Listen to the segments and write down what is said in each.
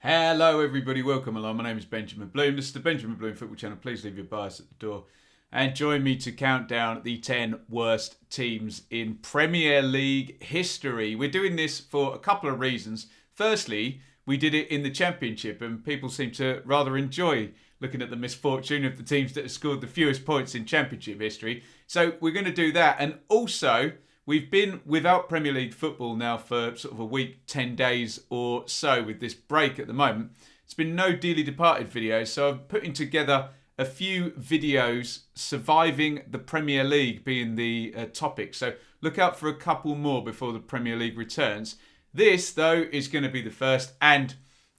Hello everybody, welcome along. My name is Benjamin Bloom. This is the Benjamin Bloom Football Channel. Please leave your bias at the door and join me to count down the 10 worst teams in Premier League history. We're doing this for a couple of reasons. Firstly, we did it in the Championship and people seem to rather enjoy looking at the misfortune of the teams that have scored the fewest points in Championship history. So we're going to do that. And also, we've been without Premier League football now for sort of a week, 10 days or so with this break at the moment. It's been no dearly departed videos, so I'm putting together a few videos surviving the Premier League being the topic. So look out for a couple more before the Premier League returns. This, though, is going to be the first, and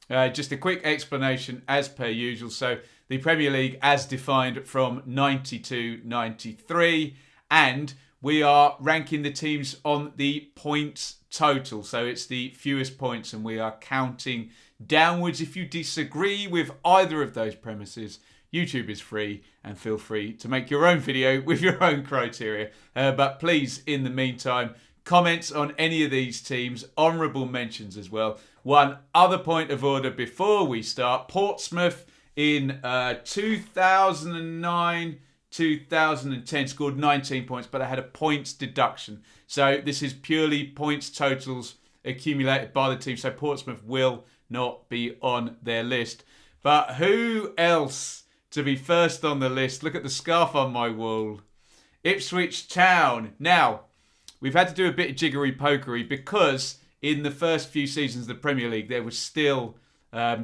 just a quick explanation as per usual. So the Premier League as defined from 92-93, and we are ranking the teams on the points total. So it's the fewest points and we are counting downwards. If you disagree with either of those premises, YouTube is free and feel free to make your own video with your own criteria. But please, in the meantime, comments on any of these teams, honourable mentions as well. One other point of order before we start. Portsmouth in 2009... 2010 scored 19 points, but I had a points deduction. So this is purely points totals accumulated by the team. So Portsmouth will not be on their list. But who else to be first on the list? Look at the scarf on my wall. Ipswich Town. Now, we've had to do a bit of jiggery-pokery because in the first few seasons of the Premier League, there was still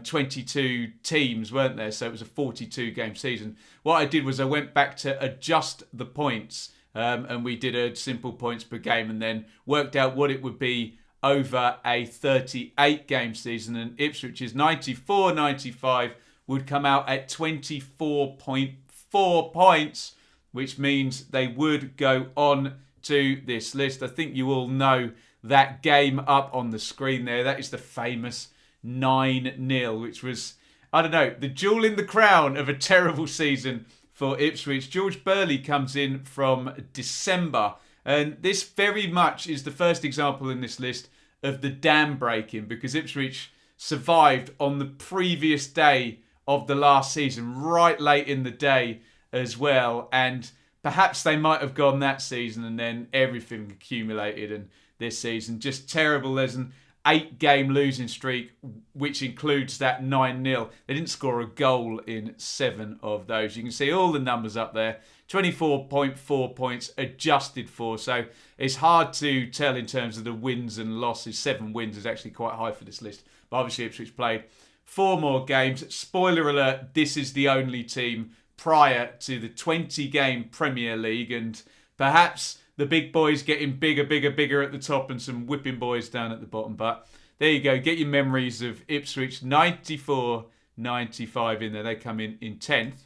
22 teams, weren't there? So it was a 42-game season. What I did was I went back to adjust the points and we did a simple points per game and then worked out what it would be over a 38-game season. And Ipswich's 94-95 would come out at 24.4 points, which means they would go on to this list. I think you all know that game up on the screen there. That is the famous 9-0, which was, I don't know, the jewel in the crown of a terrible season for Ipswich. George Burley comes in from December, and this very much is the first example in this list of the dam breaking, because Ipswich survived on the previous day of the last season, right late in the day as well, and perhaps they might have gone that season and then everything accumulated, and this season just terrible. There's an 8-game losing streak, which includes that 9-0. They didn't score a goal in 7 of those. You can see all the numbers up there. 24.4 points adjusted for. So it's hard to tell in terms of the wins and losses. 7 wins is actually quite high for this list. But obviously Ipswich played 4 more games. Spoiler alert, this is the only team prior to the 20-game Premier League. And perhaps the big boys getting bigger at the top and some whipping boys down at the bottom. But there you go. Get your memories of Ipswich 94-95 in there. They come in 10th.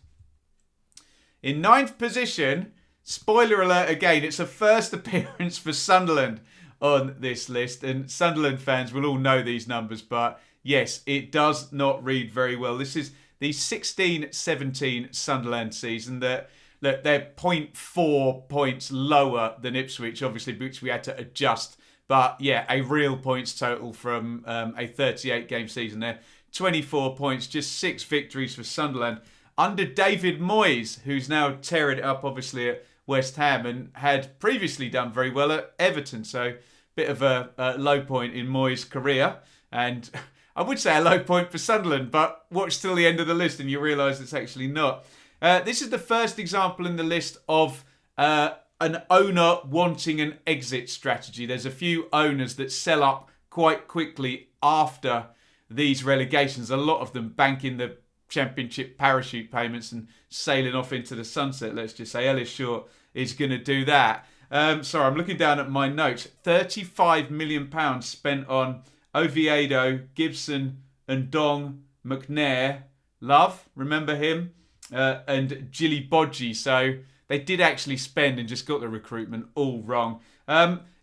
In 9th position, spoiler alert again, it's a first appearance for Sunderland on this list. And Sunderland fans will all know these numbers. But yes, it does not read very well. This is the 16-17 Sunderland season that... Look, they're 0.4 points lower than Ipswich, obviously, which we had to adjust. But yeah, a real points total from a 38-game season there. 24 points, just 6 victories for Sunderland. Under David Moyes, who's now tearing it up, obviously, at West Ham and had previously done very well at Everton. So, bit of a low point in Moyes' career. And I would say a low point for Sunderland, but watch till the end of the list and you realise it's actually not. This is the first example in the list of an owner wanting an exit strategy. There's a few owners that sell up quite quickly after these relegations. A lot of them banking the Championship parachute payments and sailing off into the sunset, let's just say. Ellis Short is going to do that. Sorry, I'm looking down at my notes. £35 million spent on Oviedo, Gibson and Dong McNair. Love, remember him? And Gilly Bodgy. So they did actually spend and just got the recruitment all wrong.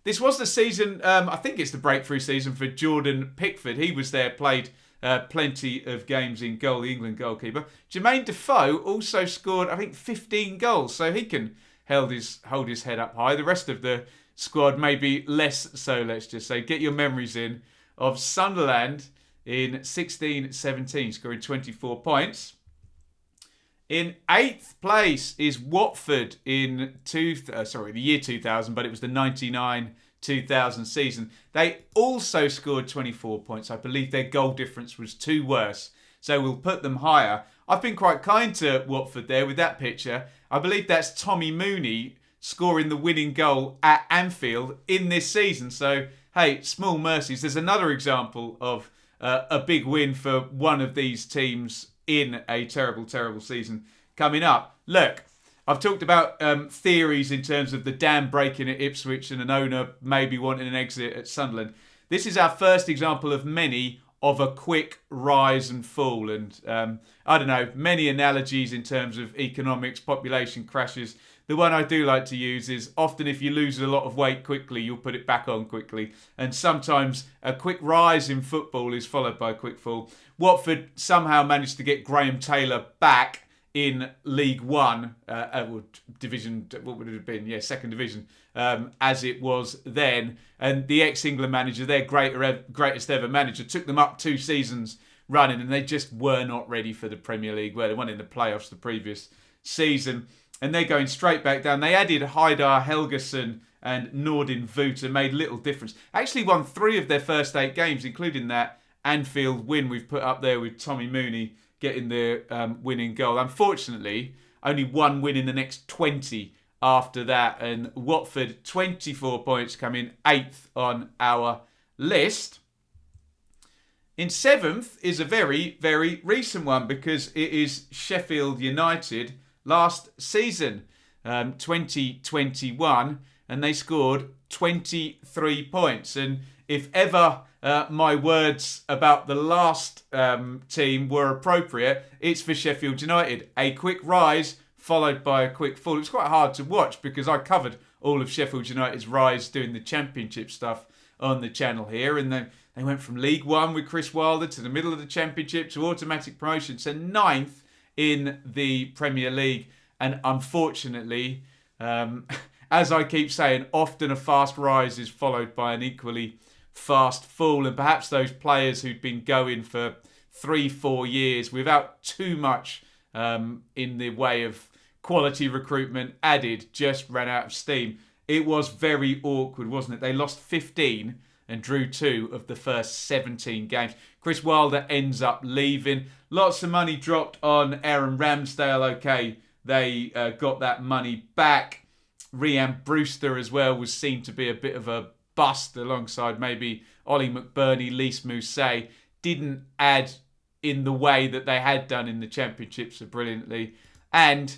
This was the season, I think it's the breakthrough season for Jordan Pickford. He was there, played plenty of games in goal, the England goalkeeper. Jermaine Defoe also scored, I think, 15 goals. So he can hold his head up high. The rest of the squad maybe less so, let's just say. Get your memories in of Sunderland in 16-17, scoring 24 points. In 8th place is Watford in the year 2000, but it was the 99-2000 season. They also scored 24 points. I believe their goal difference was 2 worse, so we'll put them higher. I've been quite kind to Watford there with that picture. I believe that's Tommy Mooney scoring the winning goal at Anfield in this season. So, hey, small mercies. There's another example of a big win for one of these teams in a terrible, terrible season coming up. Look, I've talked about theories in terms of the dam breaking at Ipswich and an owner maybe wanting an exit at Sunderland. This is our first example of many of a quick rise and fall. And I don't know, many analogies in terms of economics, population crashes. The one I do like to use is often if you lose a lot of weight quickly, you'll put it back on quickly. And sometimes a quick rise in football is followed by a quick fall. Watford somehow managed to get Graham Taylor back in League One, division, what would it have been? Yeah, second division, as it was then. And the ex-England manager, their greatest ever manager, took them up 2 seasons running, and they just were not ready for the Premier League, where they won in the playoffs the previous season. And they're going straight back down. They added Haidar Helgason and Nordin Voot and made little difference. Actually won 3 of their first 8 games, including that Anfield win we've put up there with Tommy Mooney getting the winning goal. Unfortunately, only 1 win in the next 20 after that. And Watford, 24 points, come in 8th on our list. In 7th is a very, very recent one because it is Sheffield United last season, 2021, and they scored 23 points. And if ever my words about the last team were appropriate, it's for Sheffield United. A quick rise followed by a quick fall. It's quite hard to watch because I covered all of Sheffield United's rise doing the Championship stuff on the channel here, and they went from League One with Chris Wilder to the middle of the Championship to automatic promotion to 9th in the Premier League. And unfortunately, as I keep saying, often a fast rise is followed by an equally fast fall. And perhaps those players who'd been going for 3-4 years without too much in the way of quality recruitment added just ran out of steam. It was very awkward, wasn't it? They lost 15 and drew 2 of the first 17 games. Chris Wilder ends up leaving. Lots of money dropped on Aaron Ramsdale. Okay, they got that money back. Rhian Brewster as well was seen to be a bit of a bust alongside maybe Ollie McBurney, Lys Mousset. Didn't add in the way that they had done in the Championship so brilliantly. And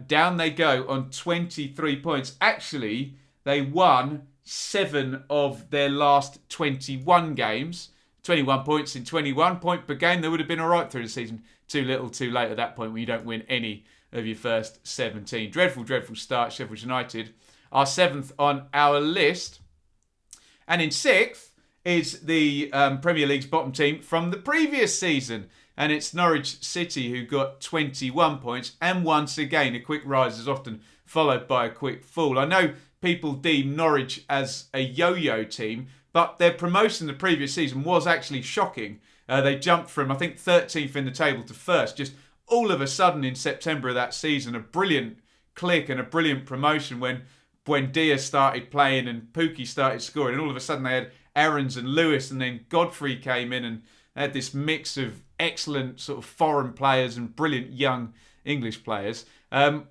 down they go on 23 points. Actually, they won 7 of their last 21 games. 21 points in 21 point per game. They would have been all right through the season. Too little, too late at that point when you don't win any of your first 17. Dreadful, dreadful start. Sheffield United are 7th on our list. And in 6th is the Premier League's bottom team from the previous season. And it's Norwich City who got 21 points. And once again, a quick rise is often followed by a quick fall. I know people deem Norwich as a yo-yo team, but their promotion the previous season was actually shocking. They jumped from, I think, 13th in the table to 1st. Just all of a sudden in September of that season, a brilliant click and a brilliant promotion when Buendia started playing and Pookie started scoring. And all of a sudden they had Aarons and Lewis, and then Godfrey came in and they had this mix of excellent sort of foreign players and brilliant young English players.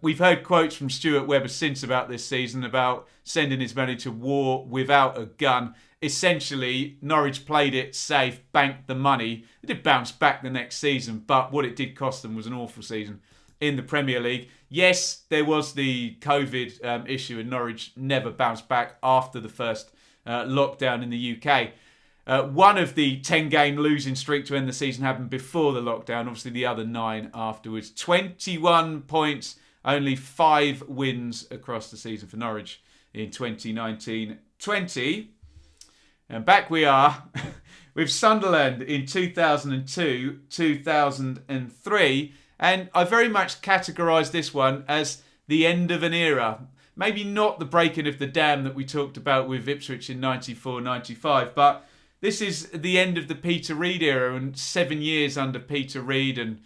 We've heard quotes from Stuart Webber since about this season about sending his money to war without a gun. Essentially, Norwich played it safe, banked the money. They did bounce back the next season, but what it did cost them was an awful season in the Premier League. Yes, there was the COVID issue, and Norwich never bounced back after the first lockdown in the UK. One of the 10-game losing streak to end the season happened before the lockdown. Obviously, the other 9 afterwards. 21 points, only 5 wins across the season for Norwich in 2019-20. And back we are with Sunderland in 2002, 2003. And I very much categorise this one as the end of an era. Maybe not the breaking of the dam that we talked about with Ipswich in 94-95, but this is the end of the Peter Reid era and 7 years under Peter Reid. And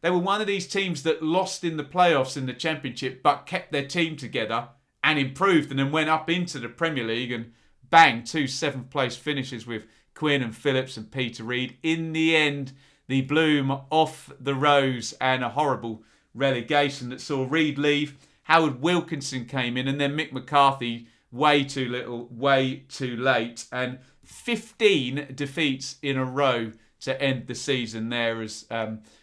they were one of these teams that lost in the playoffs in the Championship but kept their team together and improved and then went up into the Premier League and bang, 2 7th place finishes with Quinn and Phillips and Peter Reid. In the end, the bloom off the rose and a horrible relegation that saw Reid leave. Howard Wilkinson came in and then Mick McCarthy, way too little, way too late. And 15 defeats in a row to end the season there as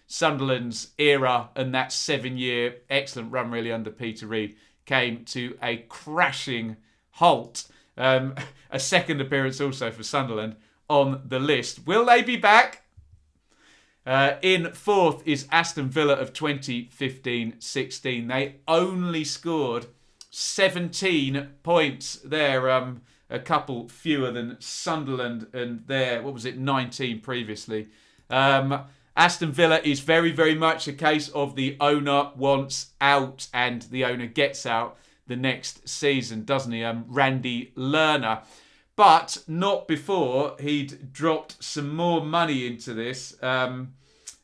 Sunderland's era and that 7-year excellent run really under Peter Reid came to a crashing halt. A second appearance also for Sunderland on the list. Will they be back? In fourth is Aston Villa of 2015-16. They only scored 17 points there, a couple fewer than Sunderland and their, 19 previously. Aston Villa is very, very much a case of the owner wants out and the owner gets out the next season, doesn't he? Randy Lerner. But not before he'd dropped some more money into this. And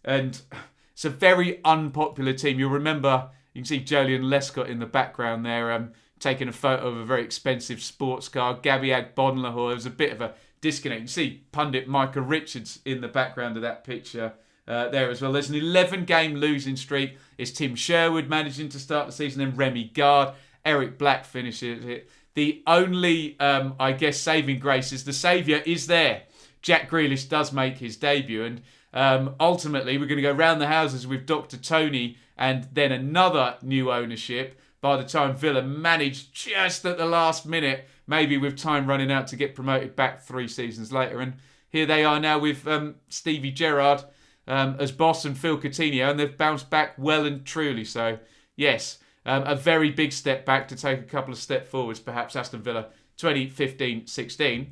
it's a very unpopular team. You'll remember, you can see Jolyon Lescott in the background there, taking a photo of a very expensive sports car. Gabby Agbonlahor, there was a bit of a disconnect. You see pundit Micah Richards in the background of that picture there as well. There's an 11-game losing streak. It's Tim Sherwood managing to start the season, then Remy Gard. Eric Black finishes it. The only, saving grace is the saviour is there. Jack Grealish does make his debut, and ultimately we're going to go round the houses with Dr. Tony and then another new ownership by the time Villa managed just at the last minute, maybe with time running out, to get promoted back 3 seasons later. And here they are now with Stevie Gerrard as boss and Phil Coutinho, and they've bounced back well and truly. So, yes, a very big step back to take a couple of steps forwards, perhaps Aston Villa 2015-16.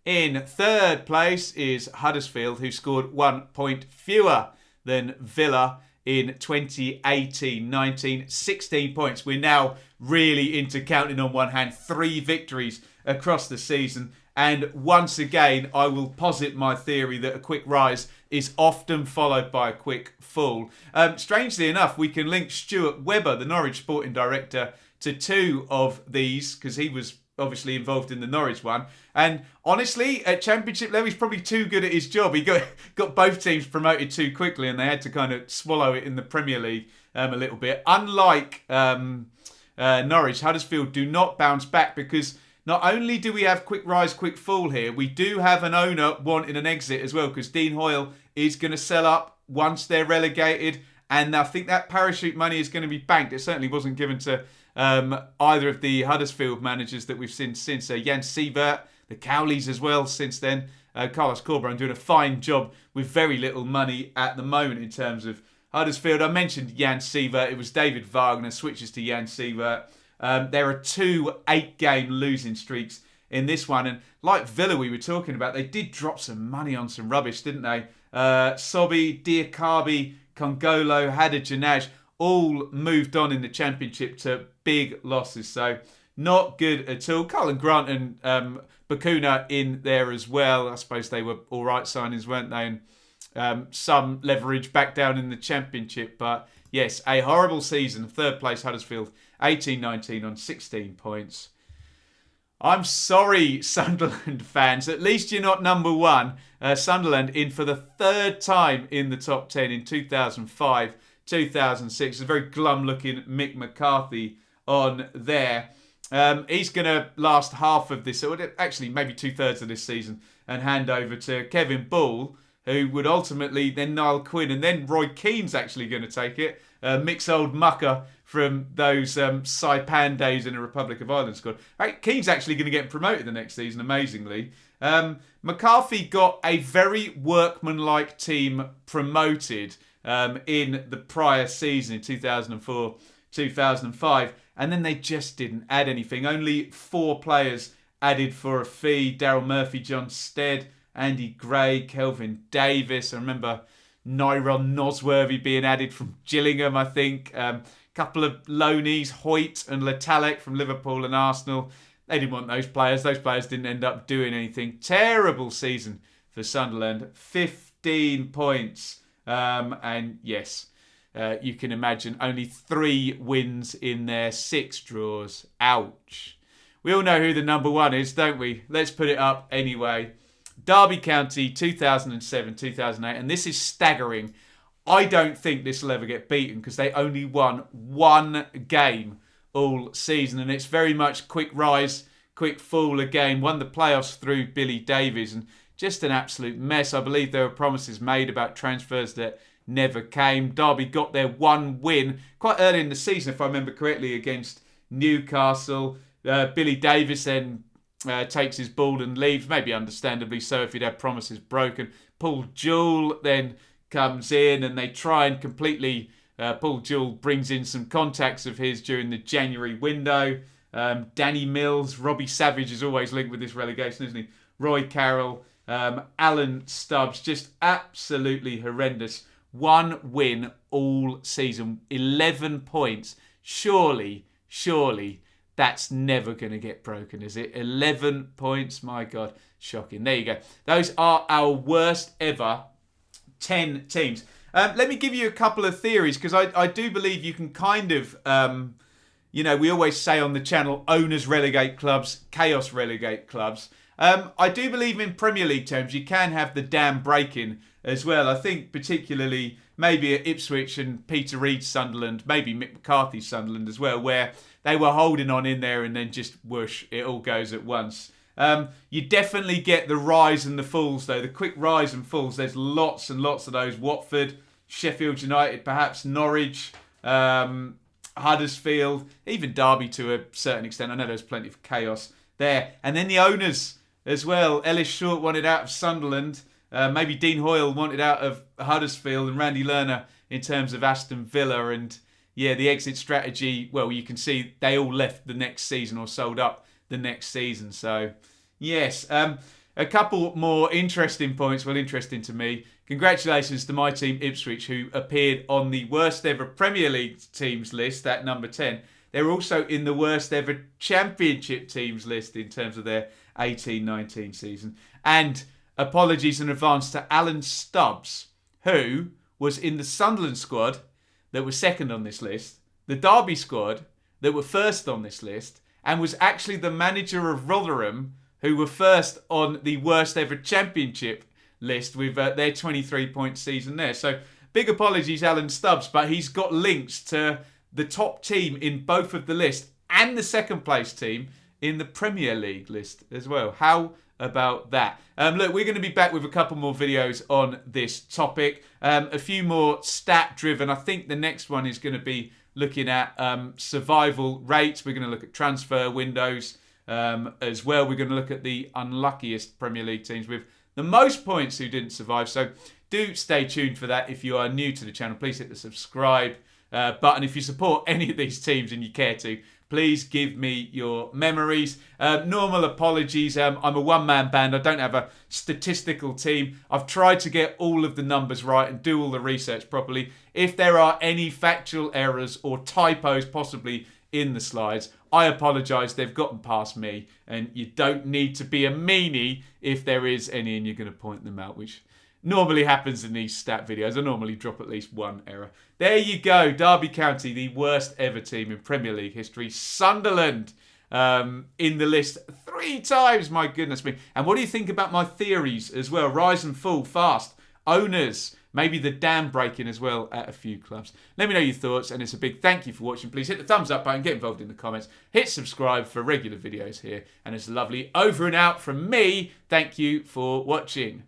In third place is Huddersfield, who scored 1 point fewer than Villa in 2018-19. 16 points. We're now really into counting on one hand 3 victories across the season. And once again, I will posit my theory that a quick rise is often followed by a quick fall. Strangely enough, we can link Stuart Webber, the Norwich sporting director, to 2 of these, because he was obviously involved in the Norwich one. And honestly, at Championship level, he's probably too good at his job. He got both teams promoted too quickly and they had to kind of swallow it in the Premier League a little bit. Unlike Norwich, Huddersfield do not bounce back, because not only do we have quick rise, quick fall here, we do have an owner wanting an exit as well, because Dean Hoyle is going to sell up once they're relegated. And I think that parachute money is going to be banked. It certainly wasn't given to either of the Huddersfield managers that we've seen since. Jan Siebert, the Cowleys as well since then. Carlos Corberán doing a fine job with very little money at the moment in terms of Huddersfield. I mentioned Jan Siebert. It was David Wagner switches to Jan Siebert. There are 2 8-game losing streaks in this one. And like Villa we were talking about, they did drop some money on some rubbish, didn't they? Sobi, Diakabi, Congolo, Hadidjanaj all moved on in the Championship to big losses. So not good at all. Cullen Grant and Bakuna in there as well. I suppose they were all right signings, weren't they? And some leverage back down in the Championship. But yes, a horrible season. Third place Huddersfield, 18-19 on 16 points. I'm sorry, Sunderland fans. At least you're not number 1. Sunderland in for the 3rd time in the top 10 in 2005, 2006. It's a very glum-looking Mick McCarthy on there. He's going to last half of this, or actually maybe 2/3 of this season, and hand over to Kevin Ball, who would ultimately then Niall Quinn, and then Roy Keane's actually going to take it. Mick's old mucker from those Saipan days in the Republic of Ireland squad. Keane's actually going to get promoted the next season, amazingly. McCarthy got a very workmanlike team promoted in the prior season in 2004-2005, and then they just didn't add anything. Only 4 players added for a fee. Daryl Murphy, John Stead, Andy Gray, Kelvin Davis. I remember Nyron Nosworthy being added from Gillingham, I think. Couple of loanees, Hoyt and Letalek from Liverpool and Arsenal. they didn't want those players. Those players didn't end up doing anything. Terrible season for Sunderland. 15 points. And yes, you can imagine only 3 wins in their 6 draws. Ouch. We all know who the number 1 is, don't we? Let's put it up anyway. Derby County, 2007-2008. And this is staggering. I don't think this will ever get beaten because they only won 1 game all season. And it's very much quick rise, quick fall again. Won the playoffs through Billy Davies. And just an absolute mess. I believe there were promises made about transfers that never came. Derby got their 1 win quite early in the season, if I remember correctly, against Newcastle. Billy Davies then takes his ball and leaves, maybe understandably so if he'd had promises broken. Paul Jewell then comes in and they try and completely... Paul Jewell brings in some contacts of his during the January window. Danny Mills, Robbie Savage is always linked with this relegation, isn't he? Roy Carroll, Alan Stubbs, just absolutely horrendous. 1 win all season, 11 points. Surely, that's never going to get broken, is it? 11 points, my God, shocking. There you go. Those are our worst ever 10 teams. Let me give you a couple of theories, because I do believe you can kind of, we always say on the channel, owners relegate clubs, chaos relegate clubs. I do believe in Premier League terms, you can have the dam breaking as well. I think particularly maybe at Ipswich and Peter Reid's Sunderland, maybe Mick McCarthy's Sunderland as well, where they were holding on in there and then just whoosh, it all goes at once. You definitely get the rise and the falls though, the quick rise and falls. There's lots and lots of those. Watford, Sheffield United, perhaps Norwich, Huddersfield, even Derby to a certain extent. I know there's plenty of chaos there. And then the owners as well. Ellis Short wanted out of Sunderland. Maybe Dean Hoyle wanted out of Huddersfield, and Randy Lerner in terms of Aston Villa. And yeah, the exit strategy, well, you can see they all left the next season or sold up the next season. So yes, a couple more interesting points. Well, interesting to me. Congratulations to my team Ipswich, who appeared on the worst ever Premier League teams list at number 10. They're also in the worst ever Championship teams list in terms of their 18-19 season. And apologies in advance to Alan Stubbs, who was in the Sunderland squad that was second on this list, the Derby squad that were first on this list, and was actually the manager of Rotherham, who were first on the worst ever Championship list with their 23-point season there. So big apologies, Alan Stubbs, but he's got links to the top team in both of the list and the second place team in the Premier League list as well. How about that? Look, we're going to be back with a couple more videos on this topic. A few more stat-driven. I think the next one is going to be looking at survival rates. We're going to look at transfer windows as well. We're going to look at the unluckiest Premier League teams with the most points who didn't survive. So do stay tuned for that. If you are new to the channel, please hit the subscribe button. If you support any of these teams and you care to, please give me your memories. Normal apologies. I'm a one-man band. I don't have a statistical team. I've tried to get all of the numbers right and do all the research properly. If there are any factual errors or typos possibly in the slides, I apologise. They've gotten past me, and you don't need to be a meanie if there is any and you're going to point them out, which normally happens in these stat videos. I normally drop at least one error. There you go. Derby County, the worst ever team in Premier League history. Sunderland in the list 3 times. My goodness me. And what do you think about my theories as well? Rise and fall fast. Owners. Maybe the dam breaking as well at a few clubs. Let me know your thoughts, and it's a big thank you for watching. Please hit the thumbs up button, get involved in the comments, hit subscribe for regular videos here, and it's lovely over and out from me. Thank you for watching.